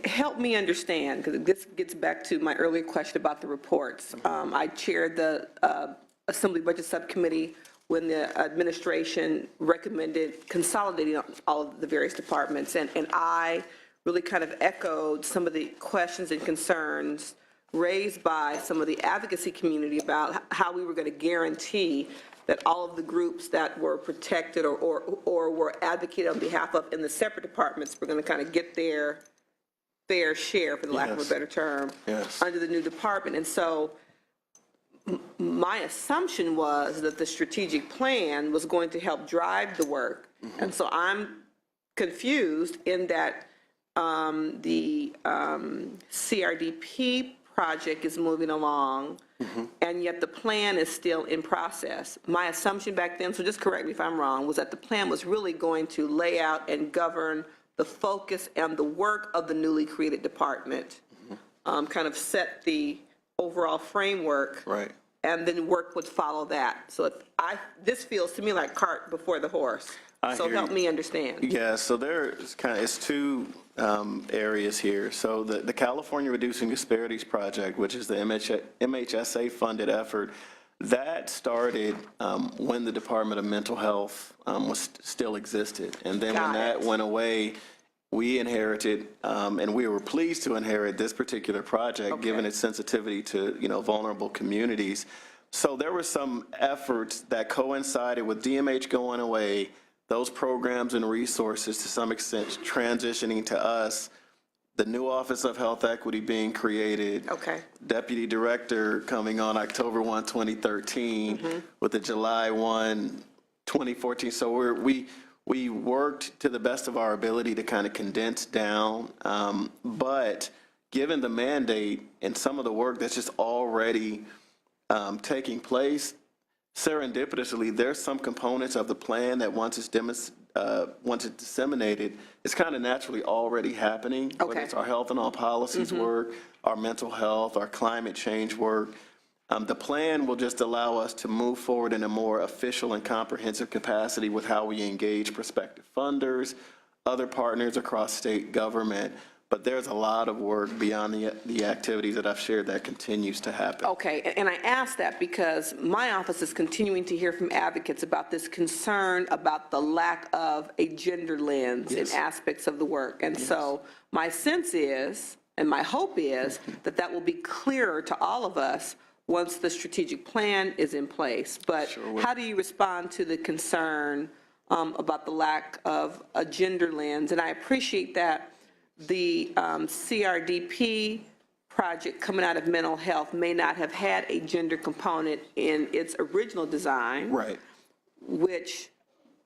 Help me understand, because this gets back to my earlier question about the reports. I chaired the Assembly Budget Subcommittee when the administration recommended consolidating all of the various departments, and I really kind of echoed some of the questions and concerns raised by some of the advocacy community about how we were going to guarantee that all of the groups that were protected or were advocated on behalf of in the separate departments were going to kind of get their fair share, for the lack of a better term, under the new department. And so my assumption was that the strategic plan was going to help drive the work. And so I'm confused in that the CRDP project is moving along, and yet the plan is still in process. My assumption back then, so just correct me if I'm wrong, was that the plan was really going to lay out and govern the focus and the work of the newly created department, kind of set the overall framework, right, and then work would follow that. So this feels to me like cart before the horse. So help me understand. Yeah, so there's it's two areas here. So the California Reducing Disparities Project, which is the MHSA funded effort, that started when the Department of Mental Health still existed. And then when that went away, we inherited, and we were pleased to inherit this particular project, given its sensitivity to vulnerable communities. So there were some efforts that coincided with DMH going away, those programs and resources to some extent transitioning to us, the new Office of Health Equity being created, Deputy Director coming on October 1, 2013, with the July 1, 2014. So we worked to the best of our ability to kind of condense down, but given the mandate and some of the work that's just already taking place, serendipitously, there's some components of the plan that once it's disseminated, it's kind of naturally already happening, whether it's our health and all policies work, our mental health, our climate change work. The plan will just allow us to move forward in a more official and comprehensive capacity with how we engage prospective funders, other partners across state government. But there's a lot of work beyond the activities that I've shared that continues to happen. Okay, and I ask that because my office is continuing to hear from advocates about this concern about the lack of a gender lens in aspects of the work. And so my sense is, and my hope is, that that will be clearer to all of us once the strategic plan is in place. But how do you respond to the concern about the lack of a gender lens? And I appreciate that the CRDP project coming out of mental health may not have had a gender component in its original design, which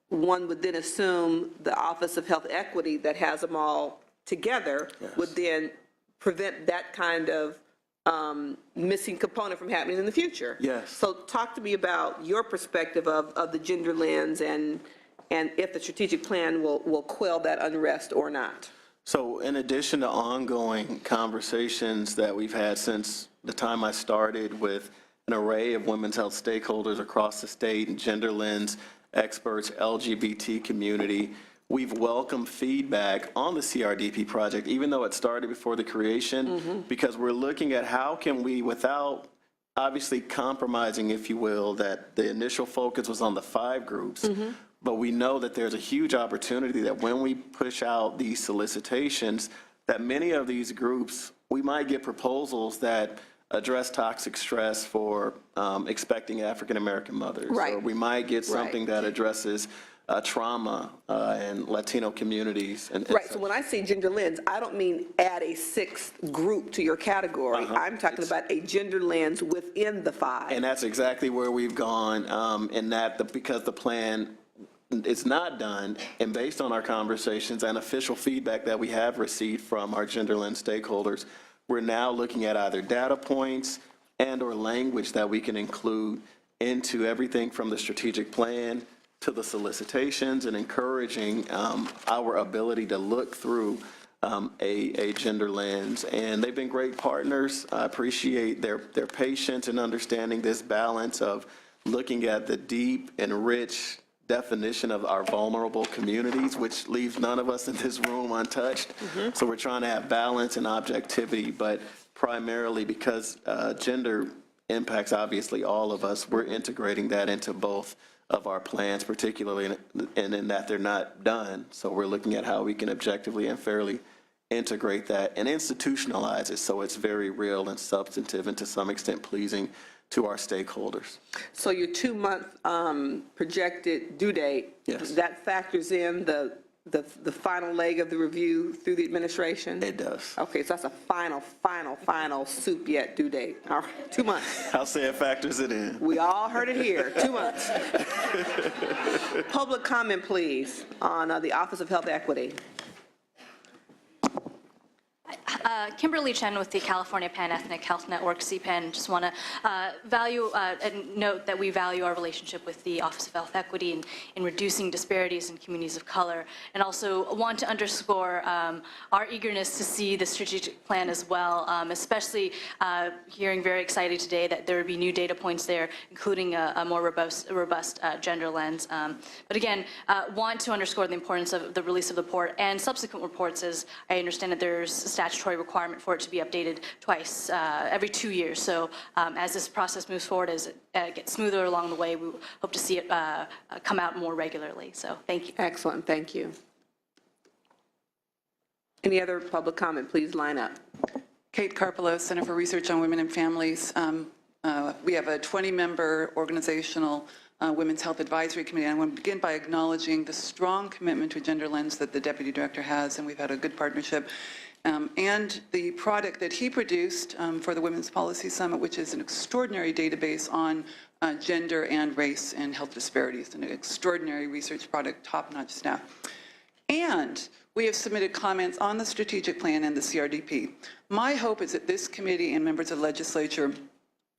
one would then assume the Office of Health Equity that has them all together would then prevent that kind of missing component from happening in the future. So talk to me about your perspective of the gender lens and if the strategic plan will quell that unrest or not. So in addition to ongoing conversations that we've had since the time I started with an array of women's health stakeholders across the state and gender lens experts, LGBT community, we've welcomed feedback on the CRDP project, even though it started before the creation, because we're looking at how can we, without obviously compromising, if you will, that the initial focus was on the 5 groups, but we know that there's a huge opportunity that when we push out these solicitations, that many of these groups, we might get proposals that address toxic stress for expecting African-American mothers. Or we might get something that addresses trauma and Latino communities. And so when I say gender lens, I don't mean add a 6th group to your category. I'm talking about a gender lens within the 5. And that's exactly where we've gone in that because the plan it's not done, and based on our conversations and official feedback that we have received from our gender lens stakeholders, we're now looking at either data points and or language that we can include into everything from the strategic plan to the solicitations and encouraging our ability to look through a gender lens. And they've been great partners. I appreciate their patience in understanding this balance of looking at the deep and rich definition of our vulnerable communities, which leaves none of us in this room untouched. So we're trying to have balance and objectivity, but primarily because gender impacts obviously all of us, we're integrating that into both of our plans, particularly in that they're not done. So we're looking at how we can objectively and fairly integrate that and institutionalize it so it's very real and substantive and to some extent pleasing to our stakeholders. So your 2-month projected due date, Yes. that factors in the final leg of the review through the administration? It does. Okay, so that's a final soup yet due date. All right, 2 months. I'll say it factors it in. We all heard it here, 2 months. Public comment, please, on the Office of Health Equity. Kimberly Chen with the California Pan-Ethnic Health Network, CPAN. Just want to value and note that we value our relationship with the Office of Health Equity in reducing disparities in communities of color, and also want to underscore our eagerness to see the strategic plan as well, especially hearing very excited today that there would be new data points there, including a more robust gender lens. But again, want to underscore the importance of the release of the report and subsequent reports, as I understand that there's a statutory requirement for it to be updated twice, every 2 years. So as this process moves forward, as it gets smoother along the way, we hope to see it come out more regularly. So thank you. Excellent, thank you. Any other public comment, please line up. Kate Karpelos, Center for Research on Women and Families. We have a 20-member organizational Women's Health Advisory Committee. I want to begin by acknowledging the strong commitment to a gender lens that the Deputy Director has, and we've had a good partnership. And the product that he produced for the Women's Policy Summit, which is an extraordinary database on gender and race and health disparities, an extraordinary research product, top-notch staff. And we have submitted comments on the strategic plan and the CRDP. My hope is that this committee and members of the legislature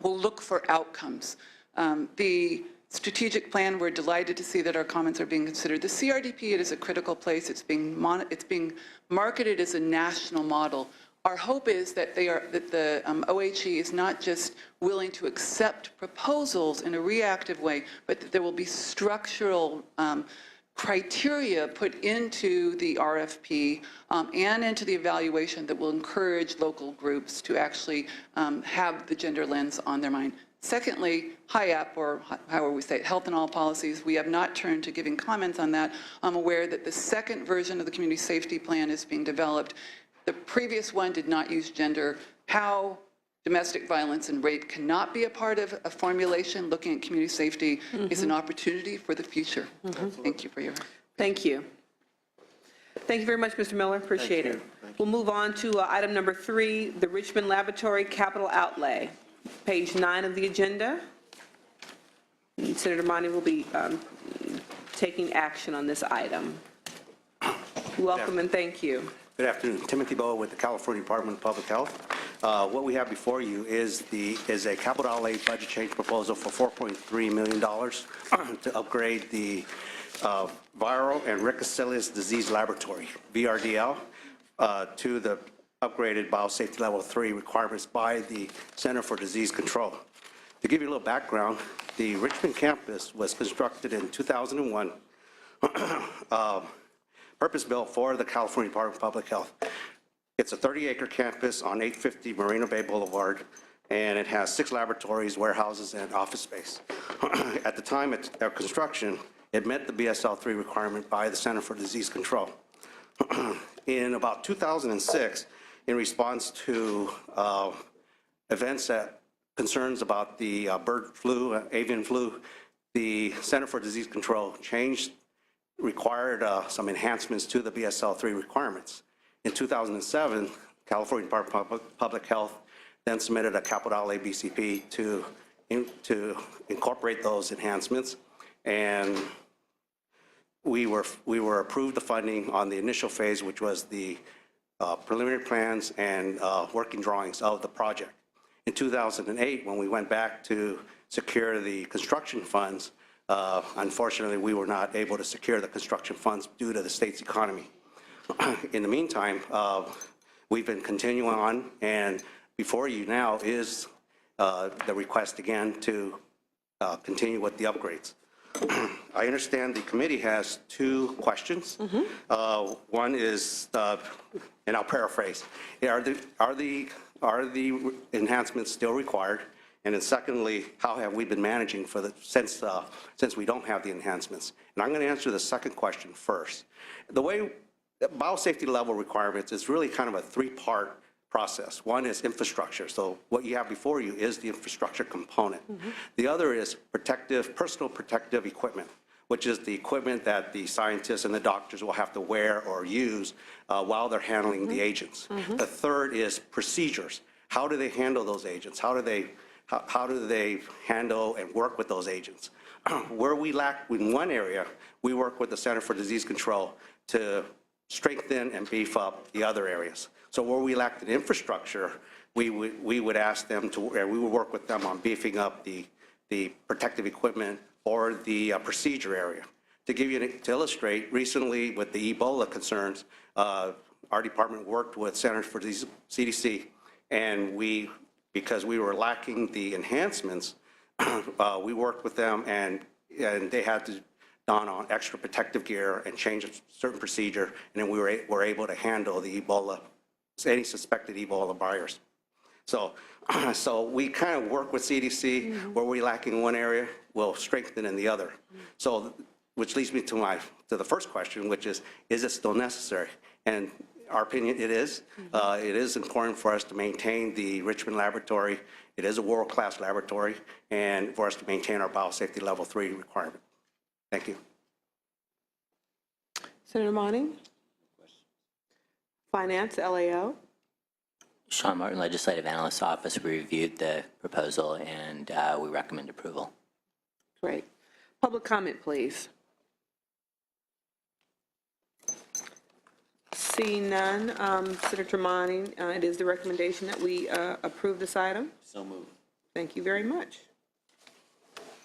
will look for outcomes. The strategic plan, we're delighted to see that our comments are being considered. The CRDP, it is a critical place. It's being marketed as a national model. Our hope is that the OHE is not just willing to accept proposals in a reactive way, but that there will be structural criteria put into the RFP and into the evaluation that will encourage local groups to actually have the gender lens on their mind. Secondly, HIAP, or however we say it, Health and All Policies, we have not turned to giving comments on that. I'm aware that the second version of the Community Safety Plan is being developed. The previous one did not use gender. How domestic violence and rape cannot be a part of a formulation looking at community safety is an opportunity for the future. Thank you for your... Thank you. Thank you very much, Mr. Miller. Appreciate it. We'll move on to item number 3, the Richmond Laboratory Capital Outlay. Page 9 of the agenda. And Senator Monty will be taking action on this item. Welcome and thank you. Good afternoon. Timothy Boa with the California Department of Public Health. What we have before you is a capital outlay budget change proposal for $4.3 million to upgrade the Viral and Rickettsial Disease Laboratory, VRDL, to the upgraded biosafety level 3 requirements by the Center for Disease Control. To give you a little background, the Richmond campus was constructed in 2001, purpose-built for the California Department of Public Health. It's a 30-acre campus on 850 Marina Bay Boulevard, and it has 6 laboratories, warehouses, and office space. At the time of their construction, it met the BSL-3 requirement by the Center for Disease Control. In about 2006, in response to events that concerns about the bird flu, avian flu, the Center for Disease Control required some enhancements to the BSL-3 requirements. In 2007, California Department of Public Health then submitted a capital outlay BCP to incorporate those enhancements, and we were approved the funding on the initial phase, which was the preliminary plans and working drawings of the project. In 2008, when we went back to secure the construction funds, unfortunately, we were not able to secure the construction funds due to the state's economy. In the meantime, we've been continuing on, and before you now is the request again to continue with the upgrades. I understand the committee has two questions. One is, and I'll paraphrase, are the enhancements still required? And then secondly, how have we been managing since we don't have the enhancements? And I'm going to answer the second question first. The way biosafety level requirements is really kind of a three-part process. One is infrastructure. So what you have before you is the infrastructure component. The other is personal protective equipment, which is the equipment that the scientists and the doctors will have to wear or use while they're handling the agents. The third is procedures. How do they handle those agents? How do they handle and work with those agents? Where we lack in one area, we work with the Center for Disease Control to strengthen and beef up the other areas. So where we lacked in infrastructure, we would ask them to, or we would work with them on beefing up the protective equipment or the procedure area. To illustrate, recently with the Ebola concerns, our department worked with Centers for Disease, CDC, and because we were lacking the enhancements, we worked with them and they had to don on extra protective gear and change a certain procedure, and then we were able to handle the Ebola, any suspected Ebola virus. So we kind of work with CDC, where we're lacking in one area, we'll strengthen in the other. So, which leads me to the first question, which is it still necessary? And our opinion, it is. It is important for us to maintain the Richmond laboratory. It is a world-class laboratory, and for us to maintain our biosafety level 3 requirement. Thank you. Senator Monning? Finance, LAO? Sean Martin, Legislative Analyst's Office. We reviewed the proposal and we recommend approval. Great. Public comment, please. Seeing none, Senator Monning, it is the recommendation that we approve this item. So moved. Thank you very much.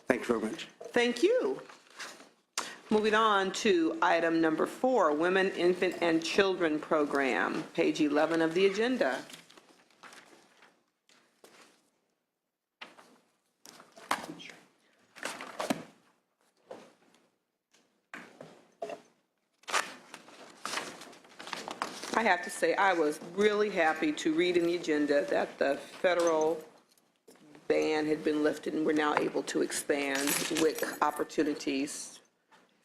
Thank you very much. Thank you. Moving on to item number 4, Women, Infant, and Children Program, page 11 of the agenda. I have to say, I was really happy to read in the agenda that the federal ban had been lifted and we're now able to expand WIC opportunities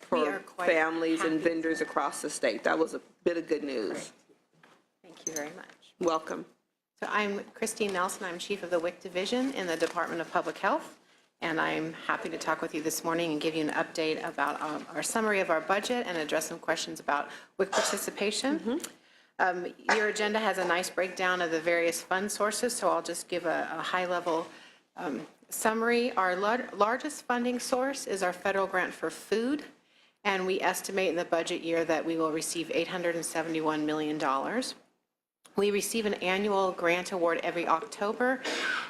We for are quite families and happy. vendors across the state. That was a bit of good news. Thank you very much. Welcome. So I'm Christine Nelson. I'm Chief of the WIC Division in the Department of Public Health, and I'm happy to talk with you this morning and give you an update about our summary of our budget and address some questions about WIC participation. Your agenda has a nice breakdown of the various fund sources, so I'll just give a high-level summary. Our largest funding source is our federal grant for food, and we estimate in the budget year that we will receive $871 million. We receive an annual grant award every October,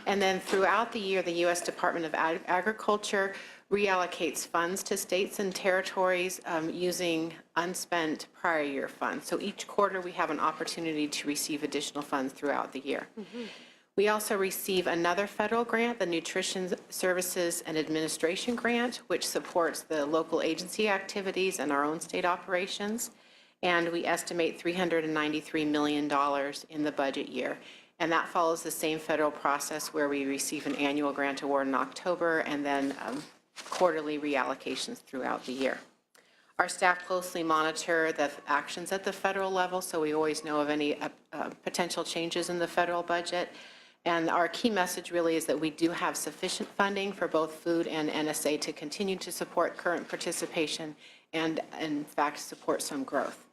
and then throughout the year, the U.S. Department of Agriculture reallocates funds to states and territories using unspent prior year funds. So each quarter, we have an opportunity to receive additional funds throughout the year. We also receive another federal grant, the Nutrition Services and Administration Grant, which supports the local agency activities and our own state operations. And we estimate $393 million in the budget year. And that follows the same federal process where we receive an annual grant award in October and then quarterly reallocations throughout the year. Our staff closely monitor the actions at the federal level, so we always know of any potential changes in the federal budget. And our key message really is that we do have sufficient funding for both food and NSA to continue to support current participation and, in fact, support some growth.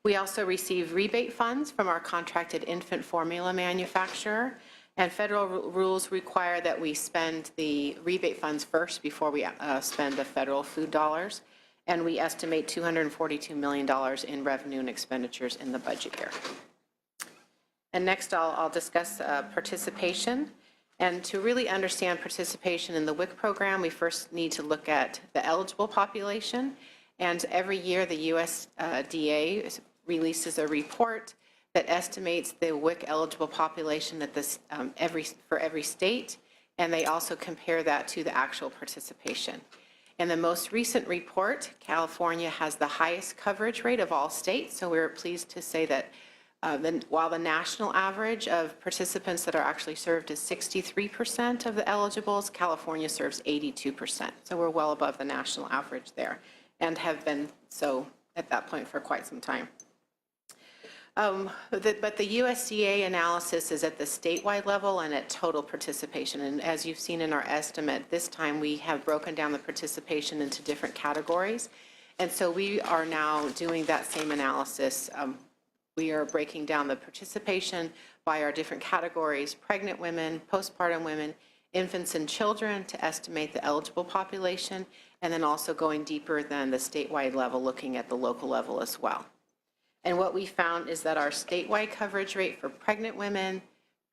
We also receive rebate funds from our contracted infant formula manufacturer, and federal rules require that we spend the rebate funds first before we spend the federal food dollars, and we estimate $242 million in revenue and expenditures in the budget year. And next, I'll discuss participation. And to really understand participation in the WIC program, we first need to look at the eligible population. And every year, the USDA releases a report that estimates the WIC eligible population at this, for every state, and they also compare that to the actual participation. In the most recent report, California has the highest coverage rate of all states, so we're pleased to say that while the national average of participants that are actually served is 63% of the eligibles, California serves 82%. So we're well above the national average there and have been so at that point for quite some time. But the USDA analysis is at the statewide level and at total participation. And as you've seen in our estimate, this time we have broken down the participation into different categories. And so we are now doing that same analysis. We are breaking down the participation by our different categories: pregnant women, postpartum women, infants and children, to estimate the eligible population, and then also going deeper than the statewide level, looking at the local level as well. And what we found is that our statewide coverage rate for pregnant women,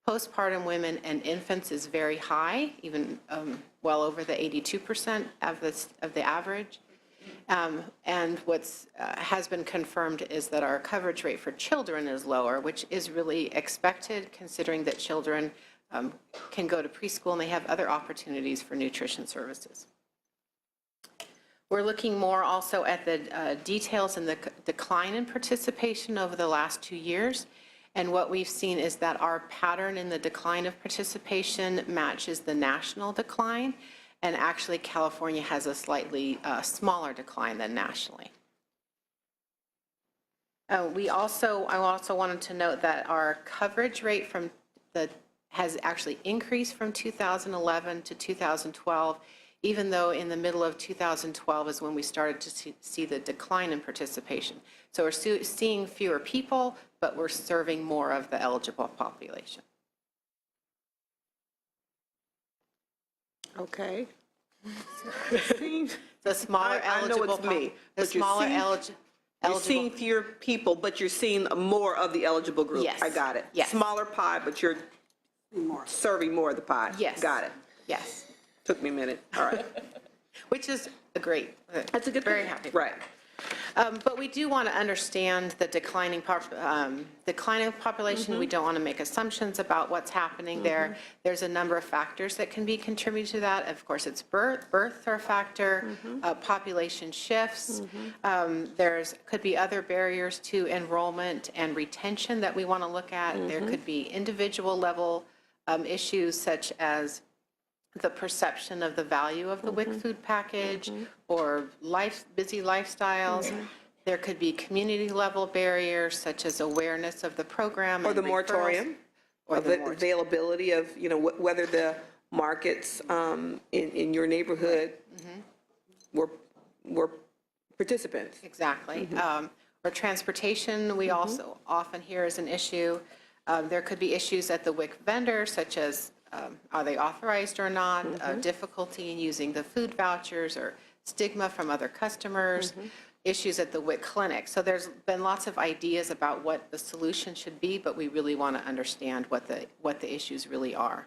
postpartum women, and infants is very high, even well over the 82% of the average. And what's has been confirmed is that our coverage rate for children is lower, which is really expected, considering that children can go to preschool and they have other opportunities for nutrition services. We're looking more also at the details in the decline in participation over the last 2 years. And what we've seen is that our pattern in the decline of participation matches the national decline. And actually, California has a slightly smaller decline than nationally. I also wanted to note that our coverage rate has actually increased from 2011 to 2012, even though in the middle of 2012 is when we started to see the decline in participation. So we're seeing fewer people, but we're serving more of the eligible population. Okay. The smaller I know eligible, it's me, the but you're smaller seeing- eligible. You're seeing fewer people, but you're seeing more of the eligible group. Yes. I got it. Yes. Smaller pie, but you're serving more of the pie. Yes. Got it. Yes, Took me a minute. All right. which is a great. That's a good thing. Very happy. Right. But we do want to understand the declining population. We don't want to make assumptions about what's happening there. There's a number of factors that can be contributed to that. Of course, it's births are a factor, population shifts. Could be other barriers to enrollment and retention that we want to look at. There could be individual level issues such as the perception of the value of the WIC food package or busy lifestyles. There could be community level barriers such as awareness of the program. Or the and referrals. moratorium, or the availability of, whether the markets in your neighborhood were participants. Exactly. Or transportation, we also often hear is an issue. There could be issues at the WIC vendor, such as are they authorized or not, difficulty in using the food vouchers, or stigma from other customers, issues at the WIC clinic. So there's been lots of ideas about what the solution should be, but we really want to understand what the issues really are.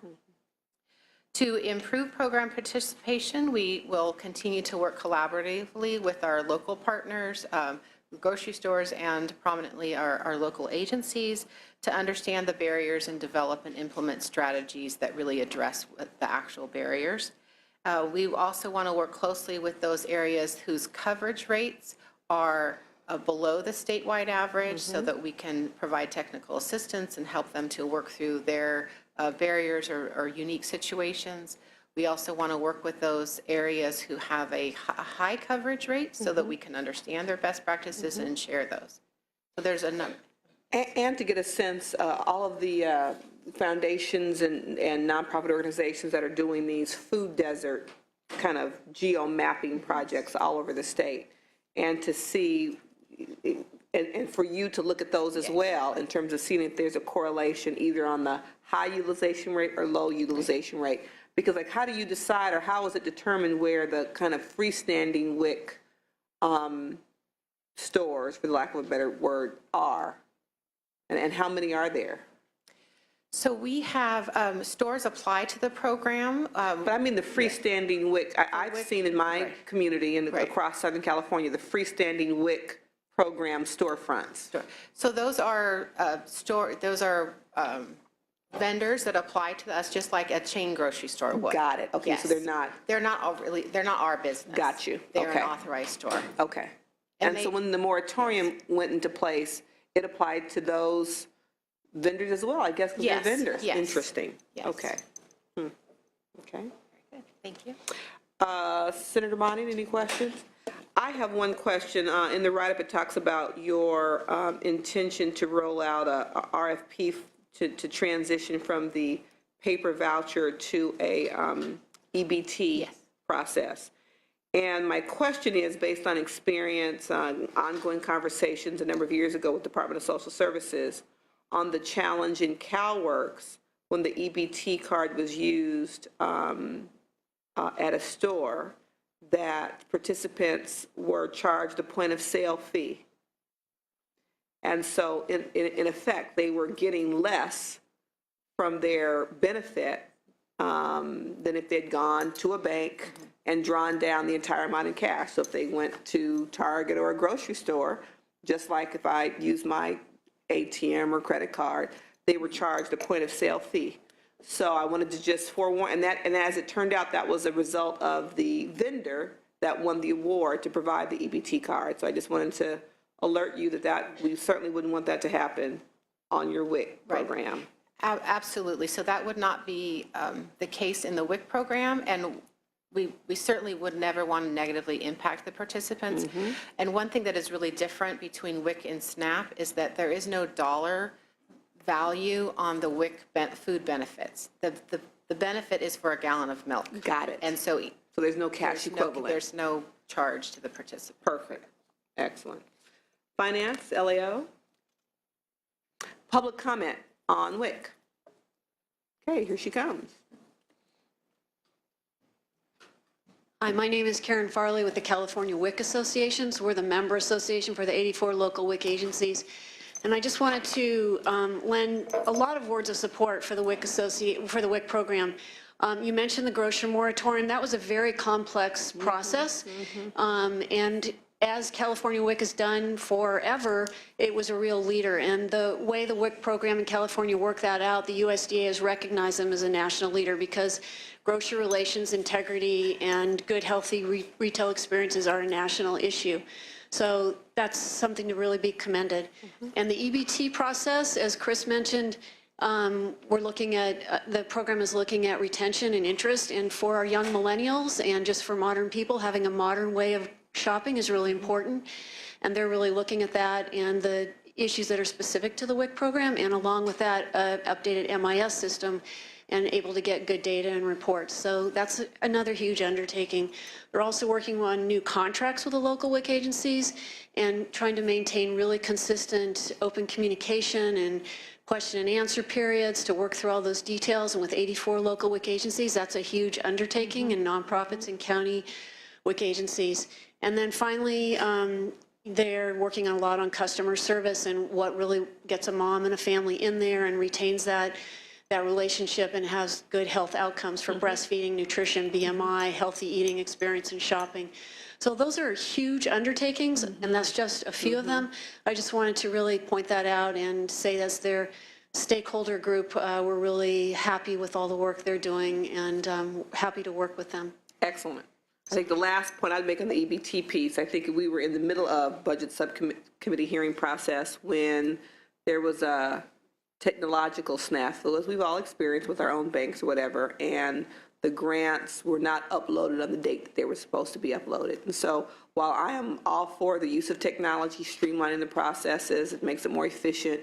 To improve program participation, we will continue to work collaboratively with our local partners, grocery stores, and prominently our local agencies, to understand the barriers and develop and implement strategies that really address the actual barriers. We also want to work closely with those areas whose coverage rates are below the statewide average, so that we can provide technical assistance and help them to work through their barriers or unique situations. We also want to work with those areas who have a high coverage rate so that we can understand their best practices and share those. So there's a number. And to get a sense, all of the foundations and nonprofit organizations that are doing these food desert kind of geo-mapping projects all over the state, and to see, and for you to look at those as well in terms of seeing if there's a correlation either on the high utilization rate or low utilization rate. Because how do you decide, or how is it determined where the kind of freestanding WIC stores, for the lack of a better word, are? And how many are there? So we have stores apply to the program. But I mean the freestanding WIC. I've seen in my community and across Southern California, the freestanding WIC program storefronts. So those are vendors that apply to us just like a chain grocery store would. Got it. Okay, so Yes. they're not, They're not our business. Got you. They're an Okay. authorized store. okay. And And so they- when the moratorium went into place, it applied to those vendors as well, I guess, because they're Yes, vendors? yes. Interesting. Yes. Okay. Okay. Good, thank you. Senator Bonnie, any questions? I have one question. In the write-up, it talks about your intention to roll out a RFP to transition from the paper voucher to a EBT Yes. process. And my question is, based on experience, ongoing conversations a number of years ago with Department of Social Services, on the challenge in CalWorks when the EBT card was used at a store, that participants were charged a point-of-sale fee. And so, in effect, they were getting less from their benefit than if they'd gone to a bank and drawn down the entire amount in cash. So if they went to Target or a grocery store, just like if I used my ATM or credit card, they were charged a point-of-sale fee. So I wanted to just forewarn, and as it turned out, that was a result of the vendor that won the award to provide the EBT card. So I just wanted to alert you that we certainly wouldn't want that to happen on your WIC program. Absolutely. So that would not be the case in the WIC program, and we certainly would never want to negatively impact the participants. And one thing that is really different between WIC and SNAP is that there is no dollar value on the WIC food benefits. The benefit is for a gallon of milk. Got it. And so So there's no cash equivalent. there's no charge to the participant. Perfect. Excellent. Finance, LAO. Public comment on WIC. Okay, here she comes. Hi, my name is Karen Farley with the California WIC Associations. We're the member association for the 84 local WIC agencies. And I just wanted to lend a lot of words of support for the WIC program. You mentioned the grocery moratorium. That was a very complex process. And as California WIC has done forever, it was a real leader. And the way the WIC program in California worked that out, the USDA has recognized them as a national leader because grocery relations, integrity, and good, healthy retail experiences are a national issue. So that's something to really be commended. And the EBT process, as Chris mentioned, we're looking at, the program is looking at retention and interest, and for our young millennials and just for modern people, having a modern way of shopping is really important. And they're really looking at that and the issues that are specific to the WIC program, and along with that, updated MIS system and able to get good data and reports. So that's another huge undertaking. They're also working on new contracts with the local WIC agencies and trying to maintain really consistent open communication and question and answer periods to work through all those details. And with 84 local WIC agencies, that's a huge undertaking, and nonprofits and county WIC agencies. And then finally, they're working a lot on customer service and what really gets a mom and a family in there and retains that relationship and has good health outcomes for breastfeeding, nutrition, BMI, healthy eating experience, and shopping. So those are huge undertakings, and that's just a few of them. I just wanted to really point that out and say, as their stakeholder group, we're really happy with all the work they're doing and happy to work with them. Excellent. I think the last point I'd make on the EBT piece, I think we were in the middle of budget subcommittee hearing process when there was a technological snafu, as we've all experienced with our own banks or whatever, and the grants were not uploaded on the date that they were supposed to be uploaded. And so while I am all for the use of technology, streamlining the processes, it makes it more efficient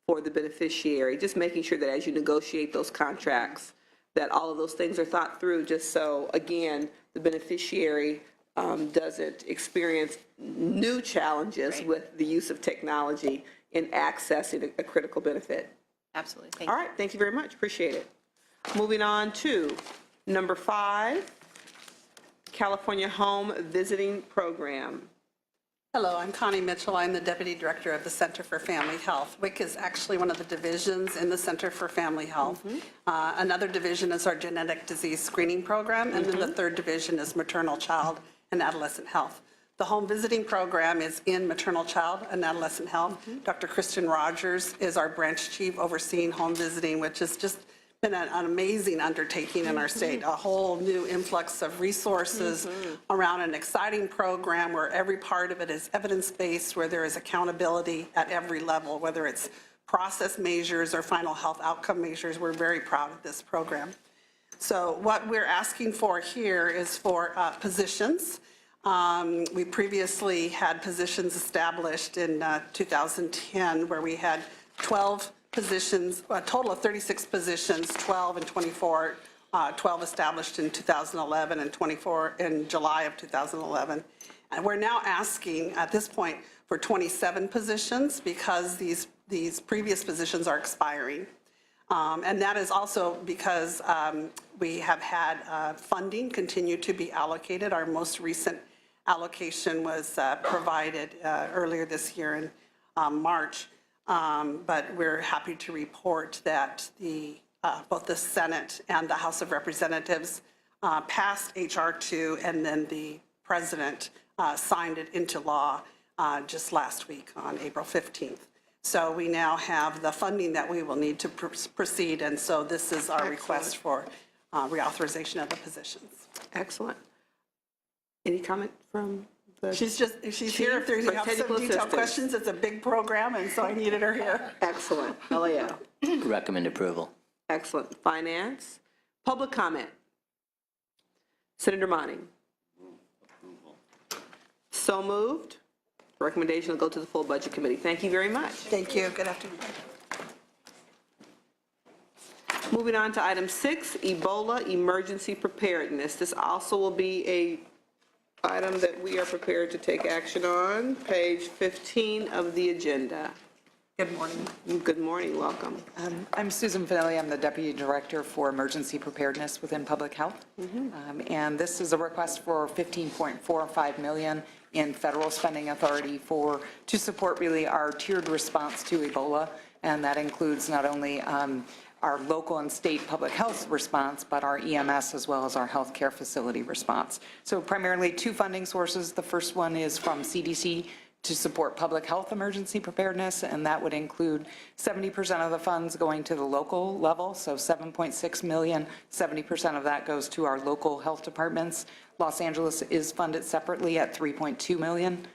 for the beneficiary, just making sure that as you negotiate those contracts, that all of those things are thought through, just so, again, the beneficiary doesn't experience new challenges with the use of technology in accessing a critical benefit. Absolutely, thank All you. right, thank you very much, appreciate it. Moving on to number 5, California Home Visiting Program. Hello, I'm Connie Mitchell. I'm the Deputy Director of the Center for Family Health. WIC is actually one of the divisions in the Center for Family Health. Another division is our genetic disease screening program, and then the third division is maternal, child, and adolescent health. The home visiting program is in maternal, child, and adolescent health. Dr. Kristen Rogers is our branch chief overseeing home visiting, which has just been an amazing undertaking in our state, a whole new influx of resources around an exciting program where every part of it is evidence-based, where there is accountability at every level, whether it's process measures or final health outcome measures. We're very proud of this program. So what we're asking for here is for positions. We previously had positions established in 2010 where we had 12 positions, a total of 36 positions, 12 and 24, 12 established in 2011 and 24 in July of 2011. And we're now asking at this point for 27 positions because these previous positions are expiring. And that is also because we have had funding continue to be allocated. Our most recent allocation was provided earlier this year in March. But we're happy to report that both the Senate and the House of Representatives passed H.R. 2, and then the President signed it into law just last week on April 15th. So we now have the funding that we will need to proceed, and so this is our request for reauthorization of the positions. Excellent. Any comment from the? She's here if there's for some technical detailed assistance. questions. It's a big program, and so I needed her here. Excellent. Leo. Recommend approval. Excellent. Finance. Public comment. Senator Monning. So moved. Recommendation will go to the full Budget Committee. Thank you very much. Thank you. Good afternoon. Moving on to item 6, Ebola emergency preparedness. This also will be a item that we are prepared to take action on, page 15 of the agenda. Good morning. Good morning, welcome. I'm Susan Finelli. I'm the Deputy Director for Emergency Preparedness within Public Health. And this is a request for $15.45 million in federal spending authority to support really our tiered response to Ebola. And that includes not only our local and state public health response, but our EMS as well as our healthcare facility response. So primarily 2 funding sources. The first one is from CDC to support public health emergency preparedness, and that would include 70% of the funds going to the local level, so $7.6 million, 70% of that goes to our local health departments. Los Angeles is funded separately at $3.2 million,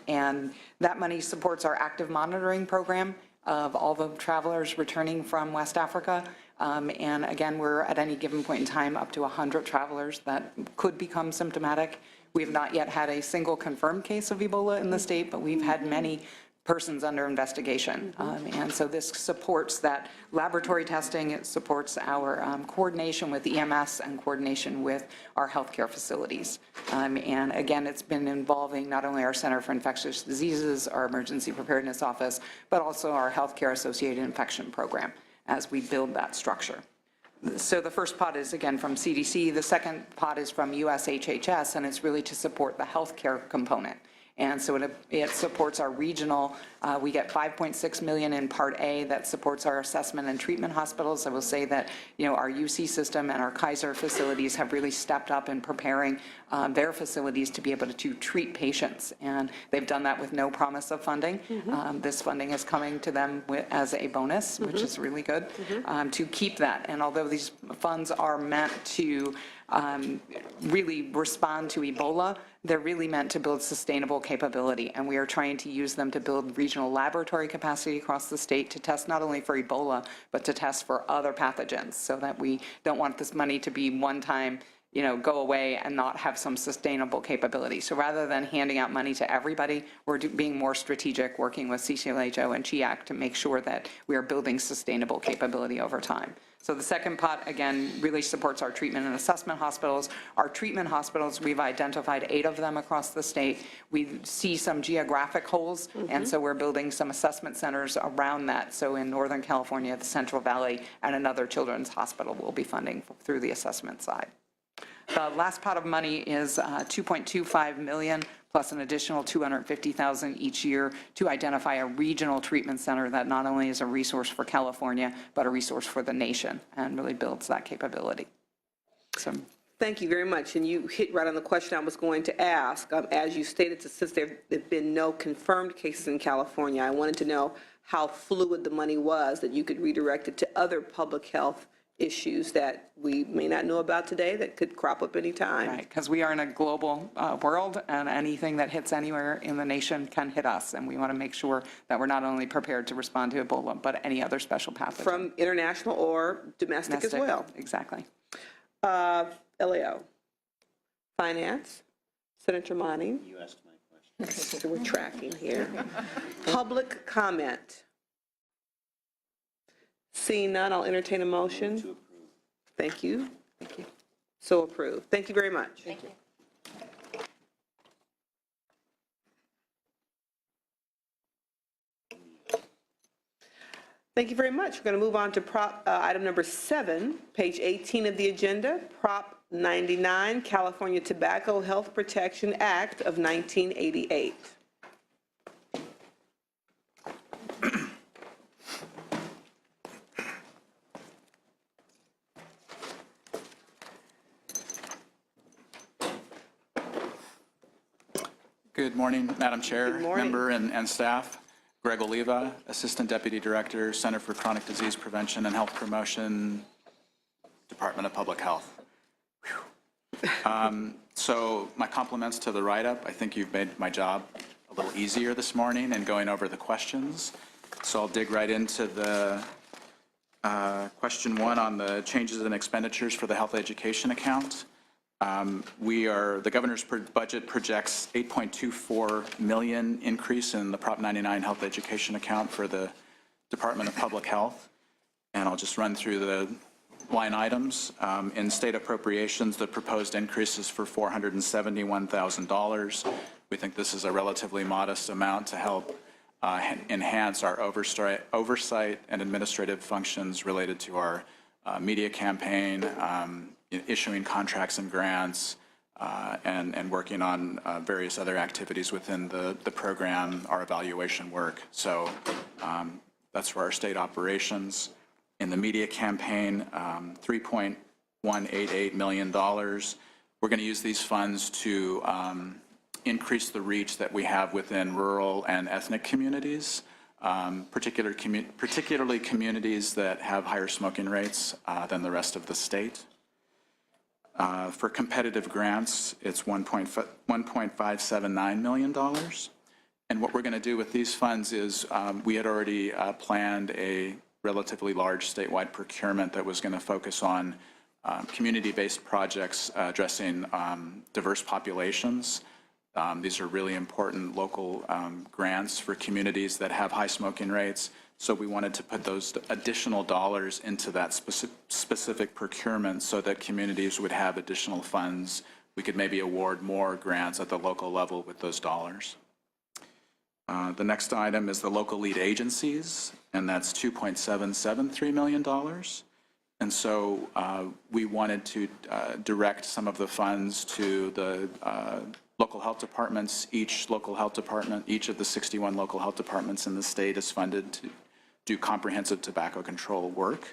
and that money supports our active monitoring program of all the travelers returning from West Africa. And again, we're at any given point in time up to 100 travelers that could become symptomatic. We have not yet had a single confirmed case of Ebola in the state, but we've had many persons under investigation. And so this supports that laboratory testing. It supports our coordination with EMS and coordination with our healthcare facilities. And again, it's been involving not only our Center for Infectious Diseases, our Emergency Preparedness Office, but also our Healthcare Associated Infection Program as we build that structure. So the first pot is, again, from CDC. The second pot is from USHHS, and it's really to support the healthcare component. And so it supports our regional, we get $5.6 million in Part A that supports our assessment and treatment hospitals. I will say that, our UC system and our Kaiser facilities have really stepped up in preparing their facilities to be able to treat patients. And they've done that with no promise of funding. This funding is coming to them as a bonus, which is really good, to keep that. And although these funds are meant to really respond to Ebola, they're really meant to build sustainable capability, and we are trying to use them to build regional laboratory capacity across the state to test not only for Ebola, but to test for other pathogens, so that we don't want this money to be one time, go away and not have some sustainable capability. So rather than handing out money to everybody, we're being more strategic, working with CCLHO and CHIAC to make sure that we are building sustainable capability over time. So the second pot, again, really supports our treatment and assessment hospitals. Our treatment hospitals, we've identified 8 of them across the state. We see some geographic holes, and so we're building some assessment centers around that. So in Northern California, the Central Valley, and another children's hospital will be funding through the assessment side. The last pot of money is $2.25 million plus an additional $250,000 each year to identify a regional treatment center that not only is a resource for California, but a resource for the nation, and really builds that capability. So Thank you very much, and you hit right on the question I was going to ask. As you stated, since there have been no confirmed cases in California, I wanted to know how fluid the money was, that you could redirect it to other public health issues that we may not know about today that could crop up anytime. Right, because we are in a global world, and anything that hits anywhere in the nation can hit us, and we want to make sure that we're not only prepared to respond to Ebola, but any other special pathogen. From international or domestic as well. Exactly. LAO. Finance, Senator Monning. You asked my question. So we're tracking here. Public comment. Seeing none, I'll entertain a motion. To approve. Thank you. Thank you. So approved. Thank you very much. Thank you. Thank you very much. We're going to move on to item number 7, page 18 of the agenda, Prop 99, California Tobacco Health Protection Act of 1988. Good morning, Madam Chair, Good morning. member, and staff. Greg Oliva, Assistant Deputy Director, Center for Chronic Disease Prevention and Health Promotion, Department of Public Health. So my compliments to the write-up. I think you've made my job a little easier this morning in going over the questions. So I'll dig right into the question 1 on the changes in expenditures for the health education account. The governor's budget projects $8.24 million increase in the Prop 99 health education account for the Department of Public Health. And I'll just run through the line items. In state appropriations, the proposed increase is for $471,000. We think this is a relatively modest amount to help enhance our oversight and administrative functions related to our media campaign, issuing contracts and grants, and working on various other activities within the program, our evaluation work. So that's for our state operations. In the media campaign, $3.188 million. We're going to use these funds to increase the reach that we have within rural and ethnic communities, particularly communities that have higher smoking rates than the rest of the state. For competitive grants, it's $1.579 million. And what we're going to do with these funds is we had already planned a relatively large statewide procurement that was going to focus on community-based projects addressing diverse populations. These are really important local grants for communities that have high smoking rates. So we wanted to put those additional dollars into that specific procurement so that communities would have additional funds. We could maybe award more grants at the local level with those dollars. The next item is the local lead agencies, and that's $2.773 million. And so we wanted to direct some of the funds to the local health departments. Each of the 61 local health departments in the state is funded to do comprehensive tobacco control work.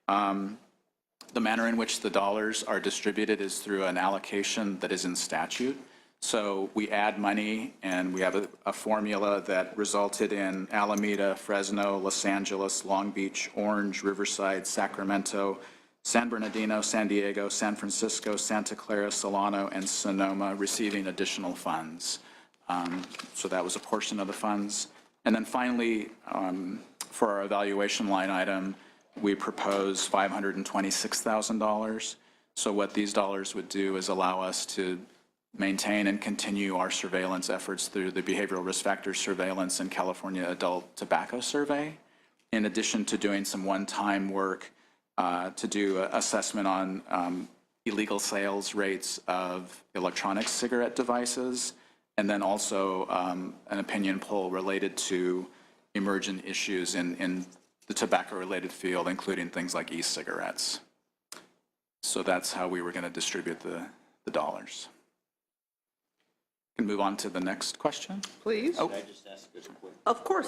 The manner in which the dollars are distributed is through an allocation that is in statute. So we add money, and we have a formula that resulted in Alameda, Fresno, Los Angeles, Long Beach, Orange, Riverside, Sacramento, San Bernardino, San Diego, San Francisco, Santa Clara, Solano, and Sonoma receiving additional funds. So that was a portion of the funds. And then finally, for our evaluation line item, we propose $526,000. So what these dollars would do is allow us to maintain and continue our surveillance efforts through the Behavioral Risk Factors Surveillance and California Adult Tobacco Survey, in addition to doing some one-time work to do an assessment on illegal sales rates of electronic cigarette devices, and then also an opinion poll related to emergent issues in the tobacco-related field, including things like e-cigarettes. So that's how we were going to distribute the dollars. Can move on to the next question? Please. Could I just ask a quick? Of course.